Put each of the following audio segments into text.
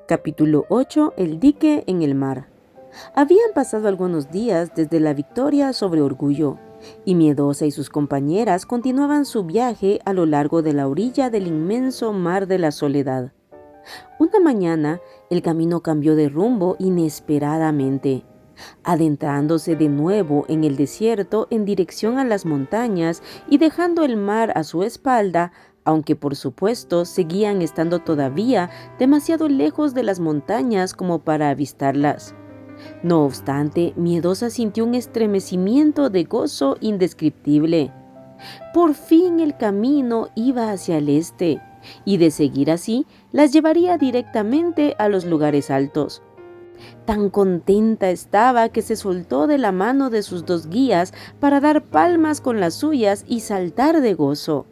Capítulo 8. El dique en el mar. Habían pasado algunos días desde la victoria sobre Orgullo, y Miedosa y sus compañeras continuaban su viaje a lo largo de la orilla del inmenso mar de la soledad. Una mañana, el camino cambió de rumbo inesperadamente, adentrándose de nuevo en el desierto en dirección a las montañas y dejando el mar a su espalda, aunque por supuesto seguían estando todavía demasiado lejos de las montañas como para avistarlas. No obstante, Miedosa sintió un estremecimiento de gozo indescriptible. Por fin el camino iba hacia el este, y de seguir así, las llevaría directamente a los lugares altos. Tan contenta estaba que se soltó de la mano de sus dos guías para dar palmas con las suyas y saltar de gozo.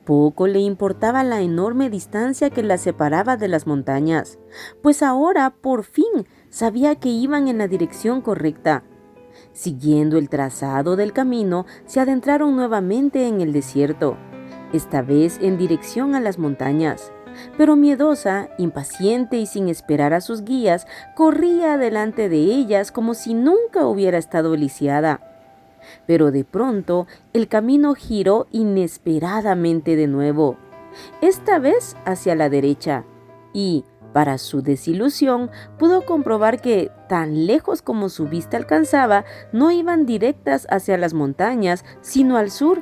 Poco le importaba la enorme distancia que la separaba de las montañas, pues ahora, por fin, sabía que iban en la dirección correcta. Siguiendo el trazado del camino, se adentraron nuevamente en el desierto, esta vez en dirección a las montañas. Pero Miedosa, impaciente y sin esperar a sus guías, corría delante de ellas como si nunca hubiera estado lisiada. Pero de pronto el camino giró inesperadamente de nuevo, esta vez hacia la derecha, y, para su desilusión, pudo comprobar que, tan lejos como su vista alcanzaba, no iban directas hacia las montañas, sino al sur,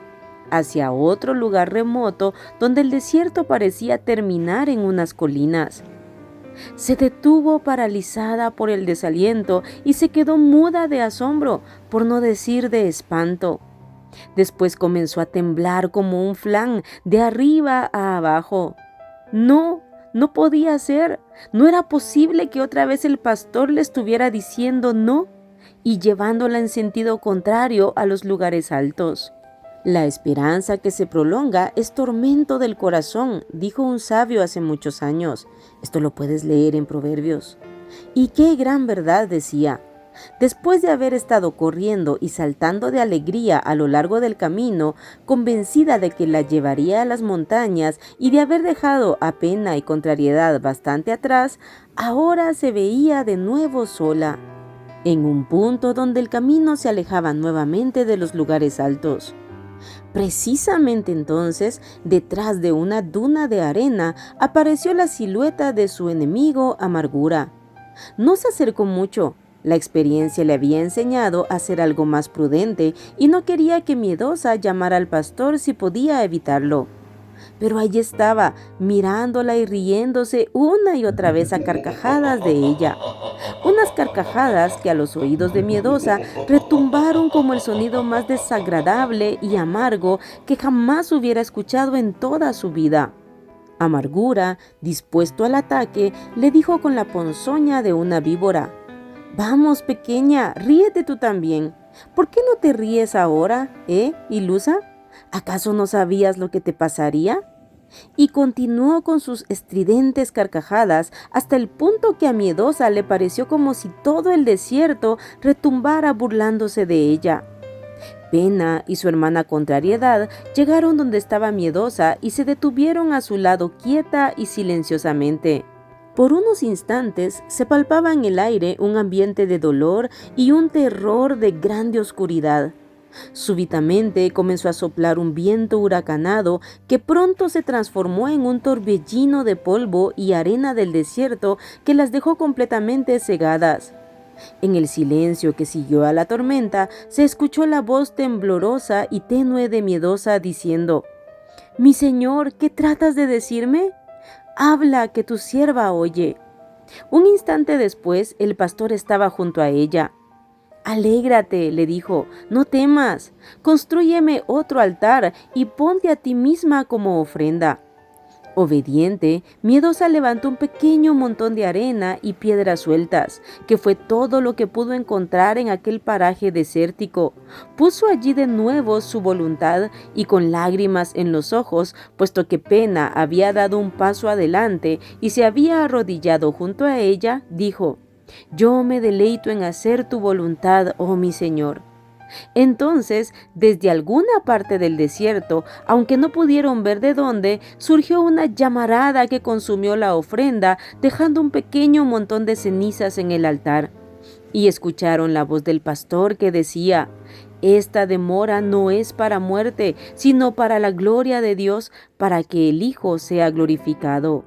hacia otro lugar remoto donde el desierto parecía terminar en unas colinas. Se detuvo paralizada por el desaliento y se quedó muda de asombro, por no decir de espanto. Después comenzó a temblar como un flan de arriba a abajo. No podía ser. No era posible que otra vez el pastor le estuviera diciendo no y llevándola en sentido contrario a los lugares altos. La esperanza que se prolonga es tormento del corazón, dijo un sabio hace muchos años. Esto lo puedes leer en Proverbios. Y qué gran verdad decía. Después de haber estado corriendo y saltando de alegría a lo largo del camino, convencida de que la llevaría a las montañas y de haber dejado a pena y contrariedad bastante atrás, ahora se veía de nuevo sola, en un punto donde el camino se alejaba nuevamente de los lugares altos. Precisamente entonces, detrás de una duna de arena, apareció la silueta de su enemigo Amargura. No se acercó mucho. La experiencia le había enseñado a ser algo más prudente y no quería que Miedosa llamara al pastor si podía evitarlo. Pero allí estaba, mirándola y riéndose una y otra vez a carcajadas de ella. Unas carcajadas que a los oídos de Miedosa retumbaron como el sonido más desagradable y amargo que jamás hubiera escuchado en toda su vida. Amargura, dispuesto al ataque, le dijo con la ponzoña de una víbora: «Vamos, pequeña, ríete tú también. ¿Por qué no te ríes ahora, ilusa? ¿Acaso no sabías lo que te pasaría?». Y continuó con sus estridentes carcajadas hasta el punto que a Miedosa le pareció como si todo el desierto retumbara burlándose de ella. Pena y su hermana Contrariedad llegaron donde estaba Miedosa y se detuvieron a su lado quieta y silenciosamente. Por unos instantes se palpaba en el aire un ambiente de dolor y un terror de grande oscuridad. Súbitamente comenzó a soplar un viento huracanado que pronto se transformó en un torbellino de polvo y arena del desierto que las dejó completamente cegadas. En el silencio que siguió a la tormenta se escuchó la voz temblorosa y tenue de Miedosa diciendo: «Mi señor, ¿qué tratas de decirme? Habla, que tu sierva oye». Un instante después el pastor estaba junto a ella. «Alégrate», le dijo, «no temas, constrúyeme otro altar y ponte a ti misma como ofrenda». Obediente, Miedosa levantó un pequeño montón de arena y piedras sueltas, que fue todo lo que pudo encontrar en aquel paraje desértico. Puso allí de nuevo su voluntad y con lágrimas en los ojos, puesto que Pena había dado un paso adelante y se había arrodillado junto a ella, dijo: «Yo me deleito en hacer tu voluntad, oh mi Señor». Entonces, desde alguna parte del desierto, aunque no pudieron ver de dónde, surgió una llamarada que consumió la ofrenda, dejando un pequeño montón de cenizas en el altar. Y escucharon la voz del pastor que decía: «Esta demora no es para muerte, sino para la gloria de Dios, para que el Hijo sea glorificado».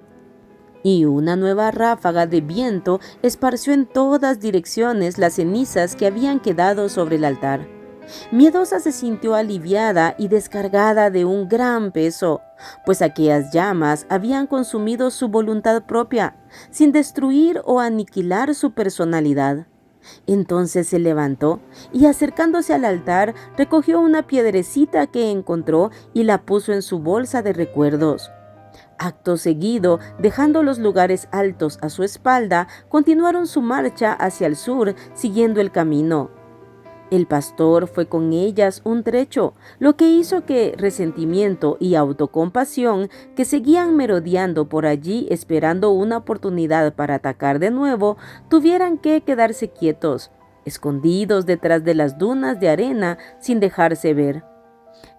Y una nueva ráfaga de viento esparció en todas direcciones las cenizas que habían quedado sobre el altar. Miedosa se sintió aliviada y descargada de un gran peso, pues aquellas llamas habían consumido su voluntad propia, sin destruir o aniquilar su personalidad. Entonces se levantó y, acercándose al altar, recogió una piedrecita que encontró y la puso en su bolsa de recuerdos. Acto seguido, dejando los lugares altos a su espalda, continuaron su marcha hacia el sur, siguiendo el camino. El pastor fue con ellas un trecho, lo que hizo que resentimiento y autocompasión, que seguían merodeando por allí esperando una oportunidad para atacar de nuevo, tuvieran que quedarse quietos, escondidos detrás de las dunas de arena sin dejarse ver.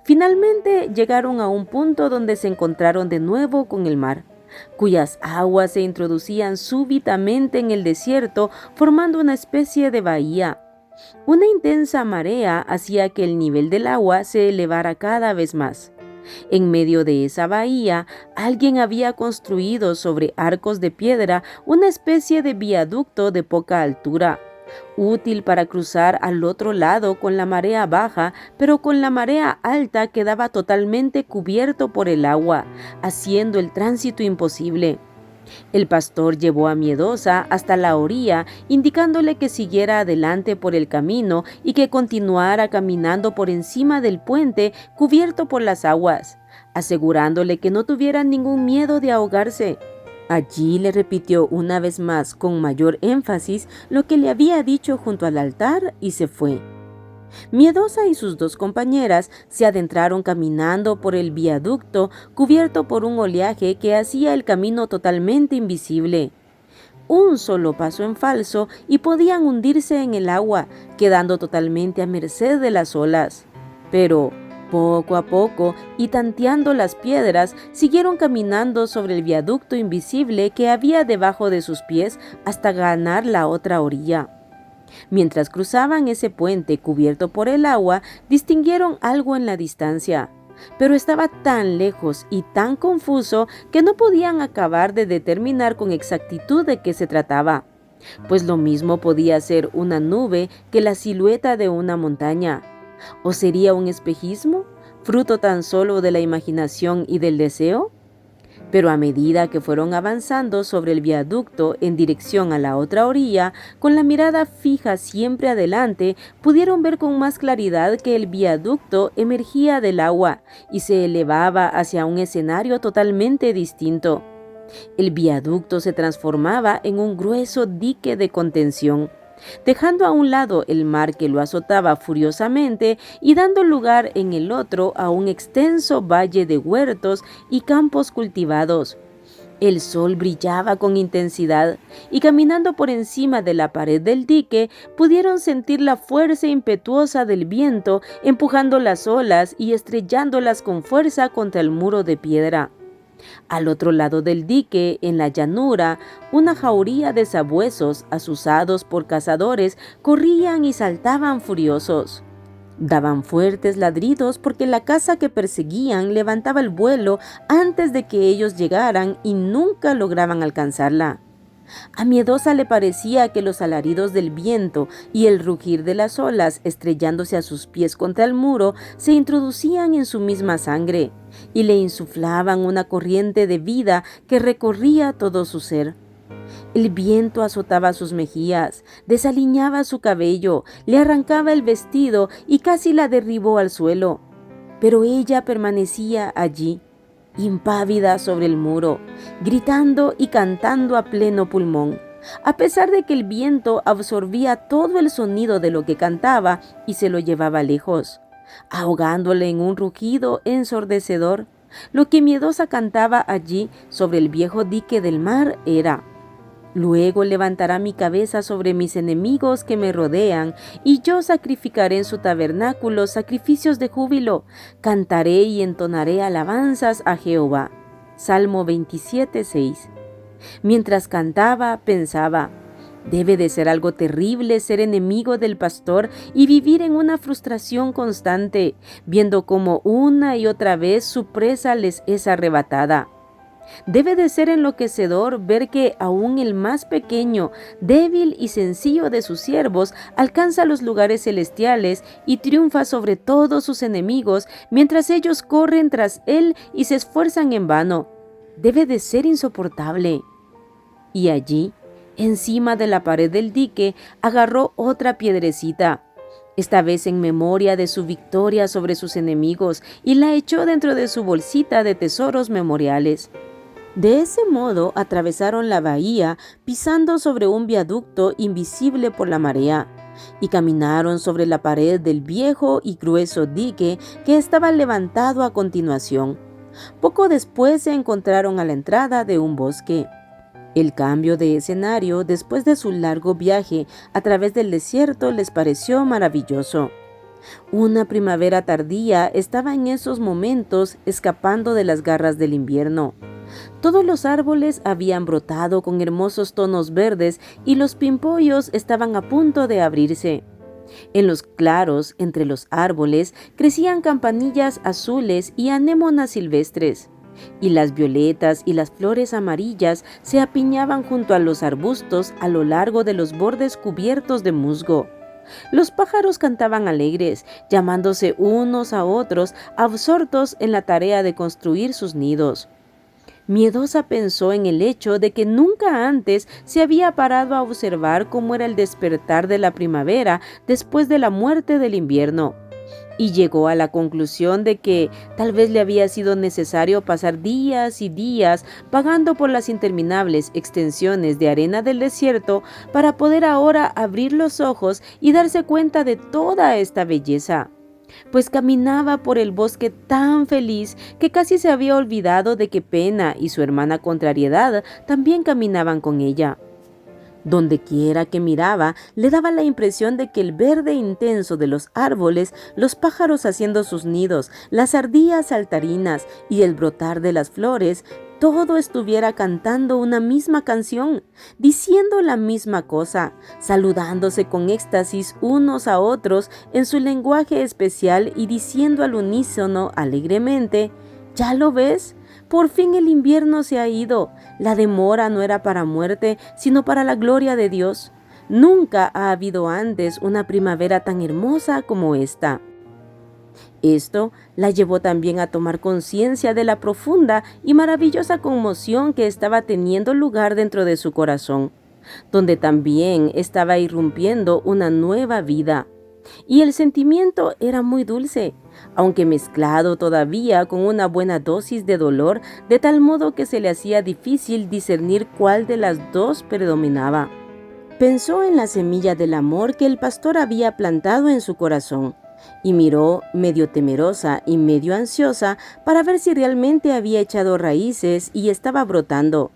Finalmente llegaron a un punto donde se encontraron de nuevo con el mar, cuyas aguas se introducían súbitamente en el desierto, formando una especie de bahía. Una intensa marea hacía que el nivel del agua se elevara cada vez más. En medio de esa bahía, alguien había construido sobre arcos de piedra una especie de viaducto de poca altura, útil para cruzar al otro lado con la marea baja, pero con la marea alta quedaba totalmente cubierto por el agua, haciendo el tránsito imposible. El pastor llevó a Miedosa hasta la orilla, indicándole que siguiera adelante por el camino y que continuara caminando por encima del puente cubierto por las aguas, asegurándole que no tuviera ningún miedo de ahogarse. Allí le repitió una vez más con mayor énfasis lo que le había dicho junto al altar y se fue. Miedosa y sus dos compañeras se adentraron caminando por el viaducto cubierto por un oleaje que hacía el camino totalmente invisible. Un solo paso en falso y podían hundirse en el agua, quedando totalmente a merced de las olas. Pero poco a poco, y tanteando las piedras, siguieron caminando sobre el viaducto invisible que había debajo de sus pies hasta ganar la otra orilla. Mientras cruzaban ese puente cubierto por el agua, distinguieron algo en la distancia, pero estaba tan lejos y tan confuso que no podían acabar de determinar con exactitud de qué se trataba, pues lo mismo podía ser una nube que la silueta de una montaña. ¿O sería un espejismo, fruto tan solo de la imaginación y del deseo? Pero a medida que fueron avanzando sobre el viaducto en dirección a la otra orilla, con la mirada fija siempre adelante, pudieron ver con más claridad que el viaducto emergía del agua y se elevaba hacia un escenario totalmente distinto. El viaducto se transformaba en un grueso dique de contención, dejando a un lado el mar que lo azotaba furiosamente y dando lugar en el otro a un extenso valle de huertos y campos cultivados. El sol brillaba con intensidad y caminando por encima de la pared del dique pudieron sentir la fuerza impetuosa del viento empujando las olas y estrellándolas con fuerza contra el muro de piedra. Al otro lado del dique, en la llanura, una jauría de sabuesos, azuzados por cazadores, corrían y saltaban furiosos. Daban fuertes ladridos porque la caza que perseguían levantaba el vuelo antes de que ellos llegaran y nunca lograban alcanzarla. A Miedosa le parecía que los alaridos del viento y el rugir de las olas estrellándose a sus pies contra el muro se introducían en su misma sangre y le insuflaban una corriente de vida que recorría todo su ser. El viento azotaba sus mejillas, desaliñaba su cabello, le arrancaba el vestido y casi la derribó al suelo. Pero ella permanecía allí, impávida sobre el muro, gritando y cantando a pleno pulmón, a pesar de que el viento absorbía todo el sonido de lo que cantaba y se lo llevaba lejos, ahogándole en un rugido ensordecedor. Lo que Miedosa cantaba allí sobre el viejo dique del mar era: Luego levantará mi cabeza sobre mis enemigos que me rodean, y yo sacrificaré en su tabernáculo sacrificios de júbilo, cantaré y entonaré alabanzas a Jehová. Salmo 27:6. Mientras cantaba, pensaba, debe de ser algo terrible ser enemigo del pastor y vivir en una frustración constante, viendo cómo una y otra vez su presa les es arrebatada. Debe de ser enloquecedor ver que aún el más pequeño, débil y sencillo de sus siervos alcanza los lugares celestiales y triunfa sobre todos sus enemigos mientras ellos corren tras él y se esfuerzan en vano. Debe de ser insoportable. Y allí, encima de la pared del dique, agarró otra piedrecita, esta vez en memoria de su victoria sobre sus enemigos, y la echó dentro de su bolsita de tesoros memoriales. De ese modo atravesaron la bahía pisando sobre un viaducto invisible por la marea y caminaron sobre la pared del viejo y grueso dique que estaba levantado a continuación. Poco después se encontraron a la entrada de un bosque. El cambio de escenario después de su largo viaje a través del desierto les pareció maravilloso. Una primavera tardía estaba en esos momentos escapando de las garras del invierno. Todos los árboles habían brotado con hermosos tonos verdes y los pimpollos estaban a punto de abrirse. En los claros, entre los árboles, crecían campanillas azules y anémonas silvestres, y las violetas y las flores amarillas se apiñaban junto a los arbustos a lo largo de los bordes cubiertos de musgo. Los pájaros cantaban alegres, llamándose unos a otros, absortos en la tarea de construir sus nidos. Miedosa pensó en el hecho de que nunca antes se había parado a observar cómo era el despertar de la primavera después de la muerte del invierno, y llegó a la conclusión de que tal vez le había sido necesario pasar días y días vagando por las interminables extensiones de arena del desierto para poder ahora abrir los ojos y darse cuenta de toda esta belleza. Pues caminaba por el bosque tan feliz que casi se había olvidado de que Pena y su hermana Contrariedad también caminaban con ella. Donde quiera que miraba, le daba la impresión de que el verde intenso de los árboles, los pájaros haciendo sus nidos, las ardillas saltarinas y el brotar de las flores, todo estuviera cantando una misma canción, diciendo la misma cosa, saludándose con éxtasis unos a otros en su lenguaje especial y diciendo al unísono alegremente, ¿ya lo ves? Por fin el invierno se ha ido. La demora no era para muerte, sino para la gloria de Dios. Nunca ha habido antes una primavera tan hermosa como esta. Esto la llevó también a tomar conciencia de la profunda y maravillosa conmoción que estaba teniendo lugar dentro de su corazón, donde también estaba irrumpiendo una nueva vida. Y el sentimiento era muy dulce, aunque mezclado todavía con una buena dosis de dolor, de tal modo que se le hacía difícil discernir cuál de las dos predominaba. Pensó en la semilla del amor que el pastor había plantado en su corazón, y miró, medio temerosa y medio ansiosa, para ver si realmente había echado raíces y estaba brotando.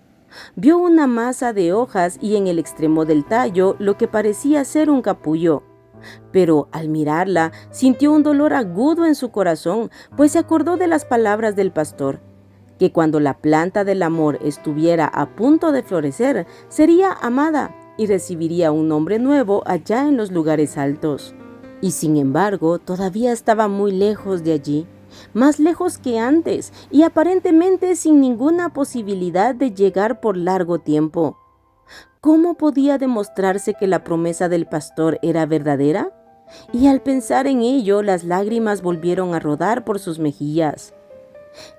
Vio una masa de hojas y en el extremo del tallo lo que parecía ser un capullo. Pero al mirarla, sintió un dolor agudo en su corazón, pues se acordó de las palabras del pastor, que cuando la planta del amor estuviera a punto de florecer, sería amada y recibiría un nombre nuevo allá en los lugares altos. Y sin embargo, todavía estaba muy lejos de allí, más lejos que antes, y aparentemente sin ninguna posibilidad de llegar por largo tiempo. ¿Cómo podía demostrarse que la promesa del pastor era verdadera? Y al pensar en ello, las lágrimas volvieron a rodar por sus mejillas.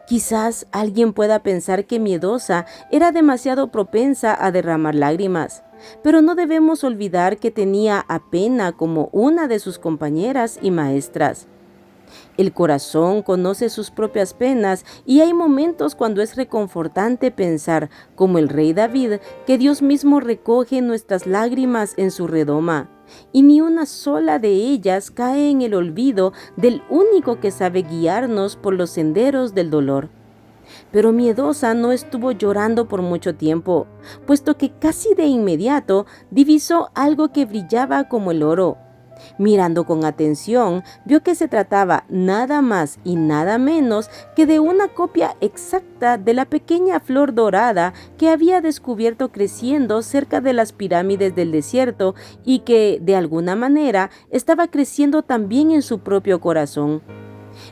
Quizás alguien pueda pensar que Miedosa era demasiado propensa a derramar lágrimas, pero no debemos olvidar que tenía a Pena como una de sus compañeras y maestras. El corazón conoce sus propias penas y hay momentos cuando es reconfortante pensar, como el rey David, que Dios mismo recoge nuestras lágrimas en su redoma, y ni una sola de ellas cae en el olvido del único que sabe guiarnos por los senderos del dolor. Pero Miedosa no estuvo llorando por mucho tiempo, puesto que casi de inmediato divisó algo que brillaba como el oro. Mirando con atención, vio que se trataba nada más y nada menos que de una copia exacta de la pequeña flor dorada que había descubierto creciendo cerca de las pirámides del desierto y que, de alguna manera, estaba creciendo también en su propio corazón.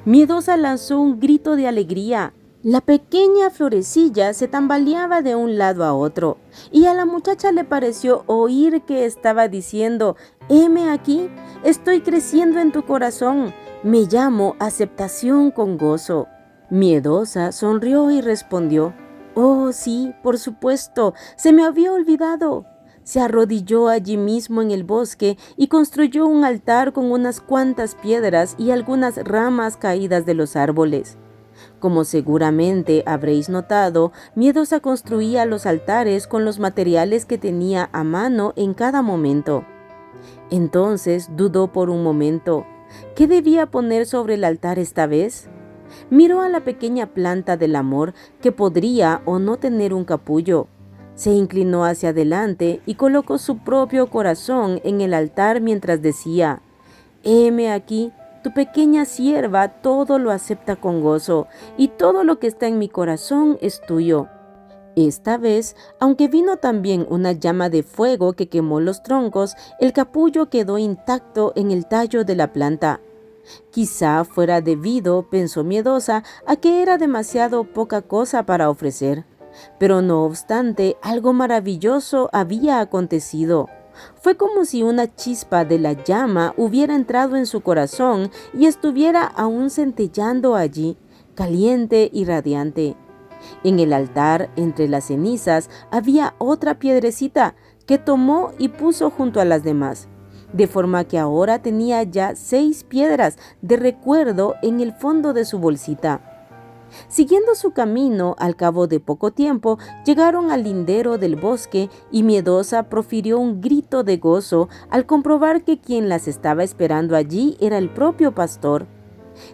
Miedosa lanzó un grito de alegría. La pequeña florecilla se tambaleaba de un lado a otro, y a la muchacha le pareció oír que estaba diciendo: «Heme aquí, estoy creciendo en tu corazón, me llamo aceptación con gozo». Miedosa sonrió y respondió: «Oh, sí, por supuesto, se me había olvidado». Se arrodilló allí mismo en el bosque y construyó un altar con unas cuantas piedras y algunas ramas caídas de los árboles. Como seguramente habréis notado, Miedosa construía los altares con los materiales que tenía a mano en cada momento. Entonces dudó por un momento. ¿Qué debía poner sobre el altar esta vez? Miró a la pequeña planta del amor que podría o no tener un capullo. Se inclinó hacia adelante y colocó su propio corazón en el altar mientras decía: «Heme aquí, tu pequeña sierva todo lo acepta con gozo, y todo lo que está en mi corazón es tuyo». Esta vez, aunque vino también una llama de fuego que quemó los troncos, el capullo quedó intacto en el tallo de la planta. Quizá fuera debido, pensó Miedosa, a que era demasiado poca cosa para ofrecer. Pero no obstante, algo maravilloso había acontecido. Fue como si una chispa de la llama hubiera entrado en su corazón y estuviera aún centellando allí, caliente y radiante. En el altar, entre las cenizas, había otra piedrecita que tomó y puso junto a las demás, de forma que ahora tenía ya 6 piedras de recuerdo en el fondo de su bolsita. Siguiendo su camino, al cabo de poco tiempo, llegaron al lindero del bosque y Miedosa profirió un grito de gozo al comprobar que quien las estaba esperando allí era el propio pastor.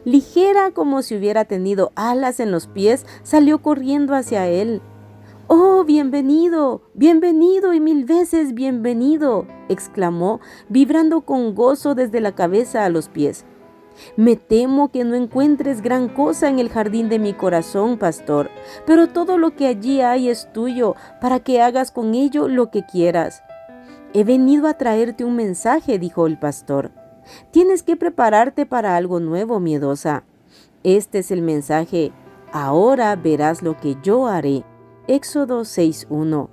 Ligera como si hubiera tenido alas en los pies, salió corriendo hacia él. «¡Oh, bienvenido! ¡Bienvenido y 1000 veces bienvenido!», exclamó, vibrando con gozo desde la cabeza a los pies. «Me temo que no encuentres gran cosa en el jardín de mi corazón, pastor, pero todo lo que allí hay es tuyo, para que hagas con ello lo que quieras». «He venido a traerte un mensaje», dijo el pastor. «Tienes que prepararte para algo nuevo, Miedosa. Este es el mensaje: ahora verás lo que yo haré». Éxodo 6:1.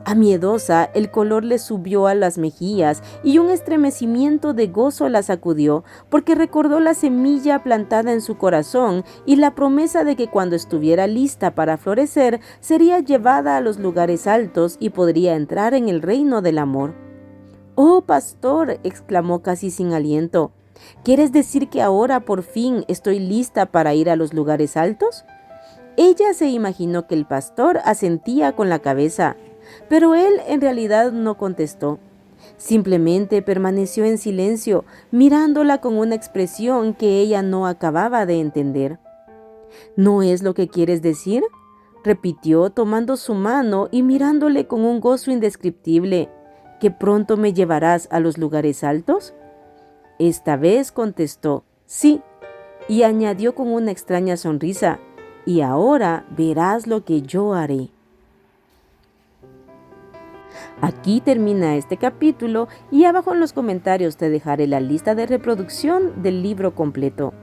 A Miedosa el color le subió a las mejillas y un estremecimiento de gozo la sacudió, porque recordó la semilla plantada en su corazón y la promesa de que cuando estuviera lista para florecer, sería llevada a los lugares altos y podría entrar en el reino del amor. «¡Oh, pastor!», exclamó casi sin aliento. «¿Quieres decir que ahora por fin estoy lista para ir a los lugares altos?». Ella se imaginó que el pastor asentía con la cabeza, pero él en realidad no contestó. Simplemente permaneció en silencio, mirándola con una expresión que ella no acababa de entender. «¿No es lo que quieres decir?», repitió tomando su mano y mirándole con un gozo indescriptible. «¿Que pronto me llevarás a los lugares altos?». Esta vez contestó: «Sí», y añadió con una extraña sonrisa: «Y ahora verás lo que yo haré». Aquí termina este capítulo y abajo en los comentarios te dejaré la lista de reproducción del libro completo.